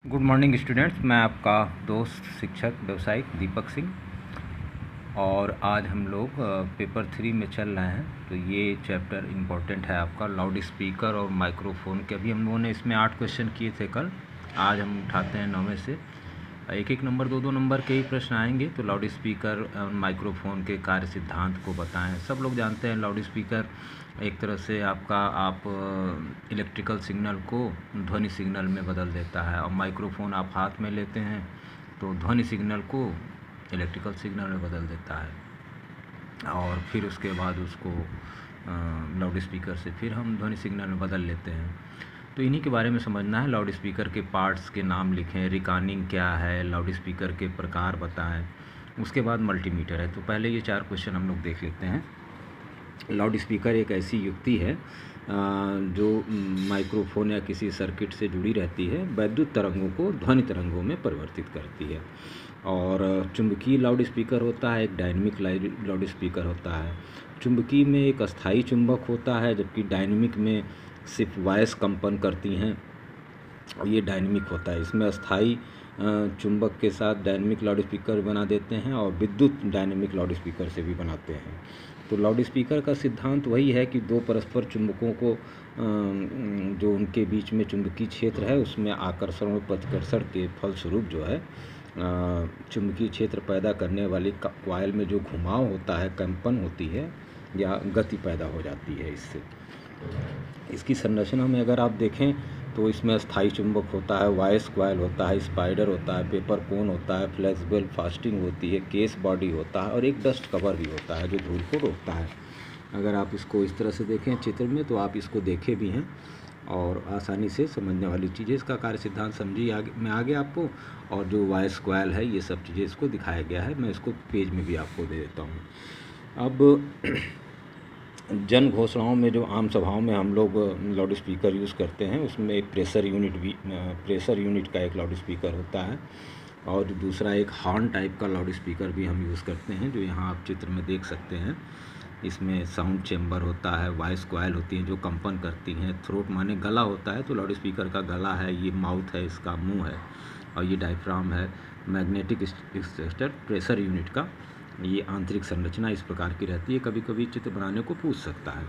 Good morning students, मैं आपका दोस्त शिक्षक व्यवसायिक दीपक सिंह। और आज हम लोग पेपर 3 में चल रहे हैं। तो ये चैप्टर इम्पोर्टेंट है आपका, लाउड स्पीकर और माइक्रोफोन के। अभी हम लोगों ने इसमें 8 क्वेश्चन किए थे कल। आज हम उठाते हैं 9वें से। एक नंबर 2 नंबर के ही प्रश्न आएंगे। तो लाउड स्पीकर और माइक्रोफोन के कार्य सिद्धांत को बताएं। सब लोग जानते हैं लाउड स्पीकर एक तरह से आप इलेक्ट्रिकल सिग्नल को ध्वनि सिग्नल में बदल देता है, और माइक्रोफोन आप हाथ में लेते हैं तो ध्वनि सिग्नल को इलेक्ट्रिकल सिग्नल में बदल देता है, और फिर उसके बाद उसको लाउड स्पीकर से फिर हम ध्वनि सिग्नल में बदल लेते हैं। तो इन्हीं के बारे में समझना है। लाउड स्पीकर के पार्ट्स के नाम लिखें, रिकॉर्डिंग क्या है, लाउड स्पीकर के प्रकार बताएं, उसके बाद मल्टीमीटर है। तो पहले ये 4 क्वेश्चन हम लोग देख लेते हैं। लाउड स्पीकर एक ऐसी युक्ति है जो माइक्रोफोन या किसी सर्किट से जुड़ी रहती है, वैद्युत तरंगों को ध्वनि तरंगों में परिवर्तित करती है। और चुंबकीय लाउड स्पीकर होता है, एक डायनेमिक लाउड स्पीकर होता है। चुंबकीय में एक अस्थायी चुंबक होता है, जबकि डायनेमिक में सिर्फ वॉइस कंपन करती हैं, और ये डायनेमिक होता है। इसमें अस्थायी चुंबक के साथ डायनेमिक लाउड स्पीकर बना देते हैं, और विद्युत डायनेमिक लाउड स्पीकर से भी बनाते हैं। तो लाउड स्पीकर का सिद्धांत वही है कि दो परस्पर चुंबकों को जो उनके बीच में चुंबकीय क्षेत्र है, उसमें आकर्षण और प्रतिकर्षण के फलस्वरूप जो है चुंबकीय क्षेत्र पैदा करने वाली कॉइल में जो घुमाव होता है, कंपन होती है या गति पैदा हो जाती है। इससे इसकी संरचना में अगर आप देखें तो इसमें अस्थायी चुंबक होता है, वॉइस कॉइल होता है, स्पाइडर होता है, पेपर कोन होता है, फ्लेक्सिबल फास्टिंग होती है, केस बॉडी होता है, और एक डस्ट कवर भी होता है जो धूल को रोकता है। अगर आप इसको इस तरह से देखें चित्र में तो आप इसको देखे भी हैं और आसानी से समझने वाली चीज़ें। इसका कार्य सिद्धांत समझिए आगे मैं आगे आपको, और जो वॉइस कॉइल है ये सब चीज़ें इसको दिखाया गया है। मैं इसको पेज में भी आपको दे देता हूँ। अब जन घोषणाओं में जो आम सभाओं में हम लोग लाउड स्पीकर यूज़ करते हैं, उसमें एक प्रेशर यूनिट का एक लाउड स्पीकर होता है, और दूसरा एक हॉर्न टाइप का लाउड स्पीकर भी हम यूज़ करते हैं, जो यहाँ आप चित्र में देख सकते हैं। इसमें साउंड चैम्बर होता है, वॉइस कॉइल होती हैं जो कंपन करती हैं, थ्रोट माने गला होता है, तो लाउड स्पीकर का गला है, ये माउथ है, इसका मुँह है, और ये डायफ्राम है। मैग्नेटिक स्ट्रक्चर प्रेशर यूनिट का ये आंतरिक संरचना इस प्रकार की रहती है। कभी कभी चित्र बनाने को पूछ सकता है।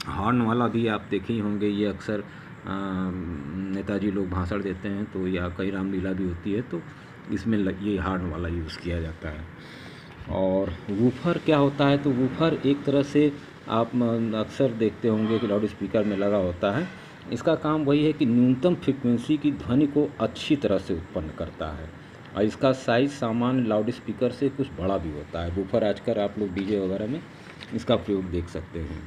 हॉर्न वाला भी आप देखे ही होंगे, ये अक्सर नेताजी लोग भाषण देते हैं तो, या कई रामलीला भी होती है तो इसमें ये हॉर्न वाला यूज़ किया जाता है। और वूफर क्या होता है, तो वूफर एक तरह से आप अक्सर देखते होंगे कि लाउड स्पीकर में लगा होता है। इसका काम वही है कि न्यूनतम फ्रिक्वेंसी की ध्वनि को अच्छी तरह से उत्पन्न करता है, और इसका साइज़ सामान्य लाउड स्पीकर से कुछ बड़ा भी होता है। वूफर आजकल आप लोग डीजे वगैरह में इसका प्रयोग देख सकते हैं।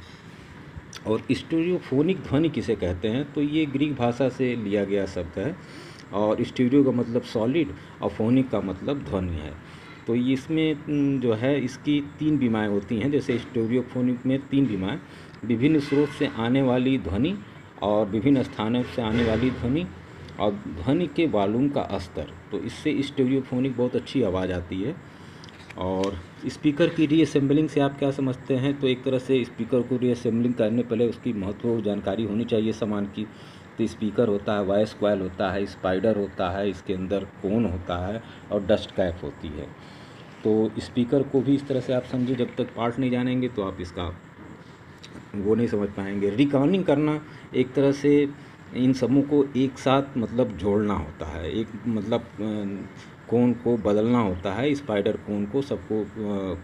और स्टीरियोफोनिक ध्वनि किसे कहते हैं, तो ये ग्रीक भाषा से लिया गया शब्द है, और स्टीरियो का मतलब सॉलिड और फोनिक का मतलब ध्वनि है। तो इसमें जो है इसकी 3 बीमाएँ होती हैं। जैसे स्टीरियोफोनिक में 3 बीमाएँ, विभिन्न स्रोत से आने वाली ध्वनि, और विभिन्न स्थानों से आने वाली ध्वनि, और ध्वनि के वॉल्यूम का स्तर। तो इससे स्टीरियोफोनिक बहुत अच्छी आवाज़ आती है। और स्पीकर की रीअसेंबलिंग से आप क्या समझते हैं, तो एक तरह से स्पीकर को रीअसेंबलिंग करने पहले उसकी महत्वपूर्ण जानकारी होनी चाहिए सामान की। तो स्पीकर होता है, वॉइस कॉइल होता है, स्पाइडर होता है, इसके अंदर कोन होता है, और डस्ट कैप होती है। तो स्पीकर को भी इस तरह से आप समझिए, जब तक पार्ट नहीं जानेंगे तो आप इसका वो नहीं समझ पाएंगे। रिकॉर्डिंग करना एक तरह से इन सबों को एक साथ मतलब जोड़ना होता है, एक मतलब कोन को बदलना होता है, स्पाइडर कोन को सबको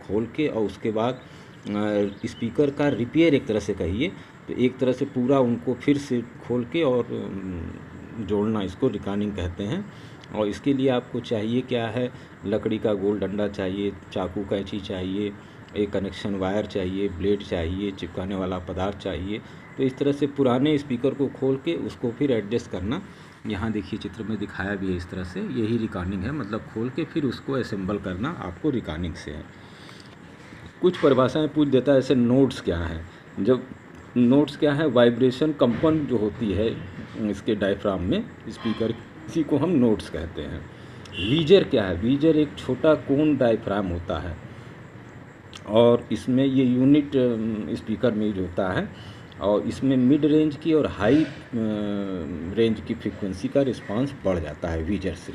खोल के, और उसके बाद स्पीकर का रिपेयर एक तरह से कहिए, तो एक तरह से पूरा उनको फिर से खोल के और जोड़ना, इसको रिकॉर्डिंग कहते हैं। और इसके लिए आपको चाहिए क्या है, लकड़ी का गोल डंडा चाहिए, चाकू कैंची चाहिए, एक कनेक्शन वायर चाहिए, ब्लेड चाहिए, चिपकाने वाला पदार्थ चाहिए। तो इस तरह से पुराने स्पीकर को खोल के उसको फिर एडजस्ट करना। यहाँ देखिए चित्र में दिखाया भी है इस तरह से, यही रिकॉर्डिंग है, मतलब खोल के फिर उसको असेंबल करना आपको रिकॉर्डिंग से है। कुछ परिभाषाएं पूछ देता है, जैसे नोट्स क्या है। जब नोट्स क्या है, वाइब्रेशन कंपन जो होती है इसके डायफ्राम में स्पीकर, इसी को हम नोट्स कहते हैं। वीजर क्या है, वीजर एक छोटा कोन डायफ्राम होता है, और इसमें ये यूनिट स्पीकर में यूज होता है, और इसमें मिड रेंज की और हाई रेंज की फ्रीक्वेंसी का रिस्पांस बढ़ जाता है वीजर से।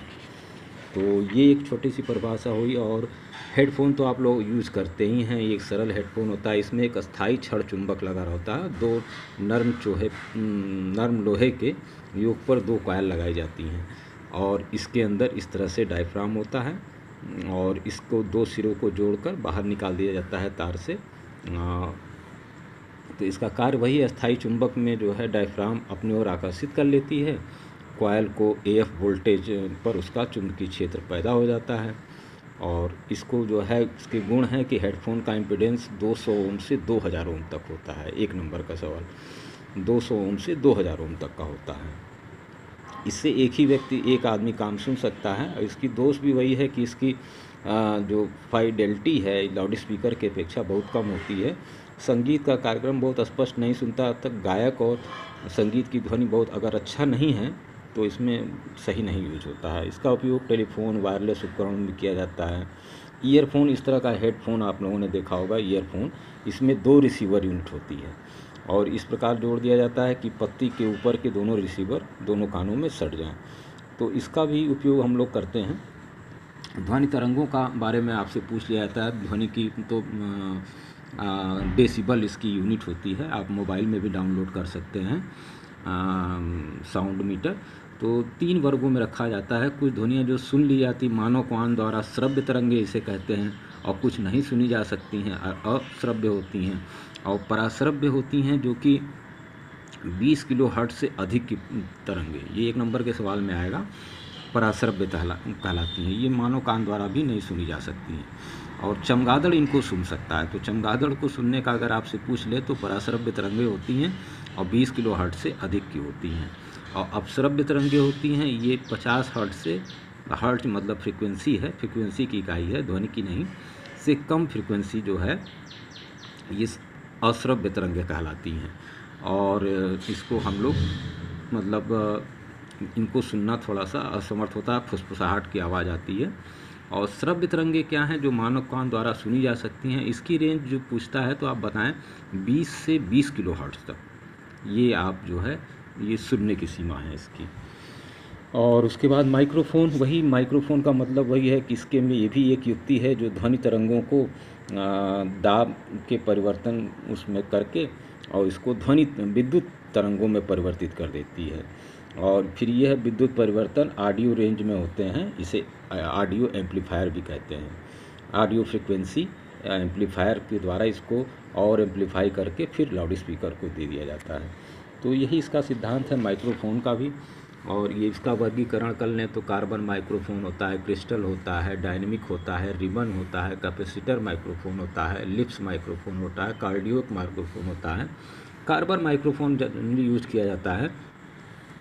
तो ये एक छोटी सी परिभाषा हुई। और हेडफोन तो आप लोग यूज़ करते ही हैं, ये एक सरल हेडफोन होता है। इसमें एक अस्थाई छड़ चुंबक लगा होता है, दो नर्म लोहे के योग पर दो कॉइल लगाई जाती हैं, और इसके अंदर इस तरह से डायफ्राम होता है, और इसको दो सिरों को जोड़कर बाहर निकाल दिया जाता है तार से। तो इसका कार्य वही अस्थाई चुंबक में जो है डायफ्राम अपनी ओर आकर्षित कर लेती है, कॉइल को AF वोल्टेज पर उसका चुंबकीय क्षेत्र पैदा हो जाता है। और इसको जो है, इसके गुण हैं कि हेडफोन का इम्पीडेंस 200 ओम से 2000 ओम तक होता है। एक नंबर का सवाल, 200 ओम से 2000 ओम तक का होता है। इससे एक आदमी काम सुन सकता है। और इसकी दोष भी वही है कि इसकी जो फाइडेलिटी है लाउड स्पीकर के अपेक्षा बहुत कम होती है। संगीत का कार्यक्रम बहुत स्पष्ट नहीं सुनता तक गायक, और संगीत की ध्वनि बहुत अगर अच्छा नहीं है तो इसमें सही नहीं यूज होता है। इसका उपयोग टेलीफोन, वायरलेस उपकरण में किया जाता है। ईयरफोन, इस तरह का हेडफोन आप लोगों ने देखा होगा ईयरफोन, इसमें 2 रिसीवर यूनिट होती है, और इस प्रकार जोड़ दिया जाता है कि पत्ती के ऊपर के दोनों रिसीवर दोनों कानों में सट जाएं। तो इसका भी उपयोग हम लोग करते हैं। ध्वनि तरंगों का बारे में आपसे पूछ लिया जाता है। ध्वनि की तो डेसिबल इसकी यूनिट होती है, आप मोबाइल में भी डाउनलोड कर सकते हैं साउंड मीटर। तो 3 वर्गों में रखा जाता है। कुछ ध्वनियाँ जो सुन ली जाती मानव कान द्वारा, श्रव्य तरंगे इसे कहते हैं, और कुछ नहीं सुनी जा सकती हैं, अश्रव्य होती हैं, और पराश्रव्य होती हैं जो कि 20 किलोहर्ट्ज़ से अधिक की तरंगे, ये 1 नंबर के सवाल में आएगा, पराश्रव्य कहलाती हैं। ये मानव कान द्वारा भी नहीं सुनी जा सकती हैं। और चमगादड़ इनको सुन सकता है। तो चमगादड़ को सुनने का अगर आपसे पूछ ले तो पराश्रव्य तरंगे होती हैं, और 20 किलोहर्ट्ज़ से अधिक की होती हैं। और अपश्रव्य तरंगे होती हैं, ये 50 हर्ट्ज़ से, हर्ट्ज़ मतलब फ्रीक्वेंसी है, फ्रीक्वेंसी की इकाई है, ध्वनि की नहीं, से कम फ्रीक्वेंसी जो है ये अश्रव्य तरंगे कहलाती हैं। और इसको हम लोग मतलब इनको सुनना थोड़ा सा असमर्थ होता है, फुसफुसाहट की आवाज़ आती है। और श्रव्य तरंगे क्या हैं, जो मानव कान द्वारा सुनी जा सकती हैं। इसकी रेंज जो पूछता है तो आप बताएं 20 से 20 किलोहर्ट्ज़ तक, ये आप जो है ये सुनने की सीमा है इसकी। और उसके बाद माइक्रोफोन, वही माइक्रोफोन का मतलब वही है कि इसके में ये भी एक युक्ति है जो ध्वनि तरंगों को दाब के परिवर्तन उसमें करके और इसको विद्युत तरंगों में परिवर्तित कर देती है। और फिर यह विद्युत परिवर्तन ऑडियो रेंज में होते हैं, इसे ऑडियो एम्पलीफायर भी कहते हैं। ऑडियो फ्रीक्वेंसी एम्पलीफायर के द्वारा इसको और एम्पलीफाई करके फिर लाउड स्पीकर को दे दिया जाता है। तो यही इसका सिद्धांत है माइक्रोफोन का भी। और ये इसका वर्गीकरण कर लें तो कार्बन माइक्रोफोन होता है, क्रिस्टल होता है, डायनेमिक होता है, रिबन होता है, कैपेसिटर माइक्रोफोन होता है, लिप्स माइक्रोफोन होता है, कार्डियोक माइक्रोफोन होता है। कार्बन माइक्रोफोन जनरली यूज किया जाता है,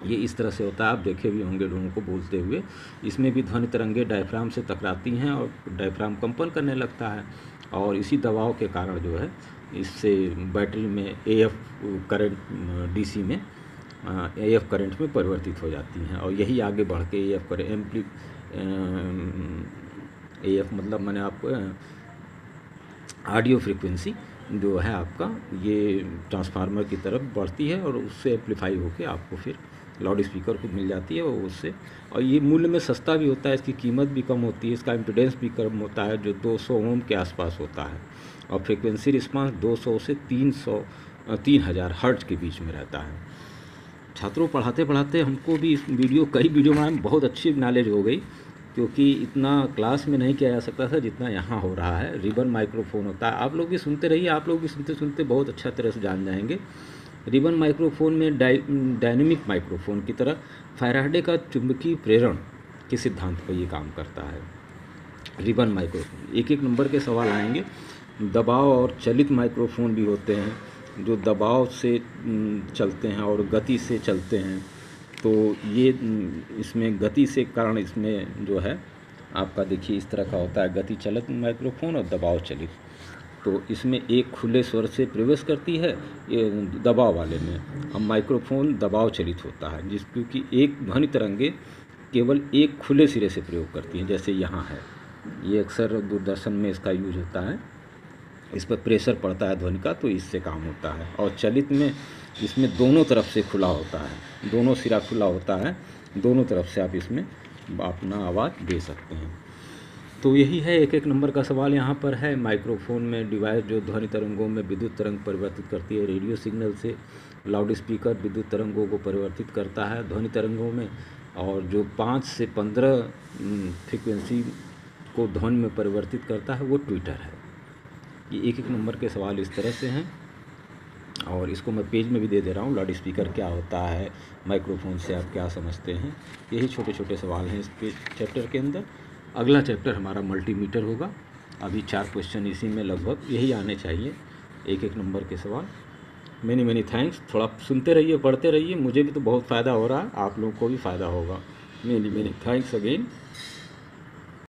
ये इस तरह से होता है, आप देखे भी होंगे लोगों को बोलते हुए। इसमें भी ध्वनि तरंगे डायफ्राम से टकराती हैं और डायफ्राम कंपन करने लगता है, और इसी दबाव के कारण जो है इससे बैटरी में AF करंट, DC में AF करंट में परिवर्तित हो जाती हैं। और यही आगे बढ़ के AF करंट AF मतलब मैंने आपको ऑडियो फ्रीक्वेंसी जो है आपका ये ट्रांसफार्मर की तरफ बढ़ती है, और उससे एम्पलीफाई होकर आपको फिर लाउड स्पीकर को मिल जाती है। और उससे, और ये मूल्य में सस्ता भी होता है, इसकी कीमत भी कम होती है, इसका इम्पीडेंस भी कम होता है जो 200 ओम के आसपास होता है, और फ्रीक्वेंसी रिस्पांस 200 से 3000 हर्ट्ज के बीच में रहता है। छात्रों, पढ़ाते पढ़ाते हमको भी कई वीडियो में बहुत अच्छी नॉलेज हो गई, क्योंकि इतना क्लास में नहीं किया जा सकता था जितना यहाँ हो रहा है। रिबन माइक्रोफोन होता है, आप लोग भी सुनते रहिए, आप लोग भी सुनते सुनते बहुत अच्छा तरह से जान जाएंगे। रिबन माइक्रोफोन में डायनेमिक माइक्रोफोन की तरह फैराडे का चुंबकीय प्रेरण के सिद्धांत पर ये काम करता है। रिबन माइक्रोफोन, एक नंबर के सवाल आएंगे। दबाव और चलित माइक्रोफोन भी होते हैं जो दबाव से चलते हैं और गति से चलते हैं। तो ये इसमें गति से कारण इसमें जो है आपका देखिए इस तरह का होता है, गति चलित माइक्रोफोन और दबाव चलित। तो इसमें एक खुले स्वर से प्रवेश करती है ये दबाव वाले में, अब माइक्रोफोन दबाव चलित होता है क्योंकि एक ध्वनि तरंगे केवल एक खुले सिरे से प्रयोग करती हैं, जैसे यहाँ है, ये अक्सर दूरदर्शन में इसका यूज होता है। इस पर प्रेशर पड़ता है ध्वनि का, तो इससे काम होता है। और चलित में इसमें दोनों तरफ से खुला होता है, दोनों सिरा खुला होता है, दोनों तरफ से आप इसमें अपना आवाज़ दे सकते हैं। तो यही है, एक एक नंबर का सवाल यहाँ पर है। माइक्रोफोन में डिवाइस जो ध्वनि तरंगों में विद्युत तरंग परिवर्तित करती है, रेडियो सिग्नल से लाउड स्पीकर विद्युत तरंगों को परिवर्तित करता है ध्वनि तरंगों में, और जो 5 से 15 फ्रीक्वेंसी को ध्वनि में परिवर्तित करता है वो ट्विटर है। ये एक एक नंबर के सवाल इस तरह से हैं, और इसको मैं पेज में भी दे दे रहा हूँ। लाउड स्पीकर क्या होता है, माइक्रोफोन से आप क्या समझते हैं, यही छोटे छोटे सवाल हैं इसके चैप्टर के अंदर। अगला चैप्टर हमारा मल्टीमीटर होगा। अभी 4 क्वेश्चन इसी में लगभग यही आने चाहिए, एक एक नंबर के सवाल। Many thanks. थोड़ा सुनते रहिए, पढ़ते रहिए, मुझे भी तो बहुत फ़ायदा हो रहा है, आप लोगों को भी फ़ायदा होगा। Many thanks again.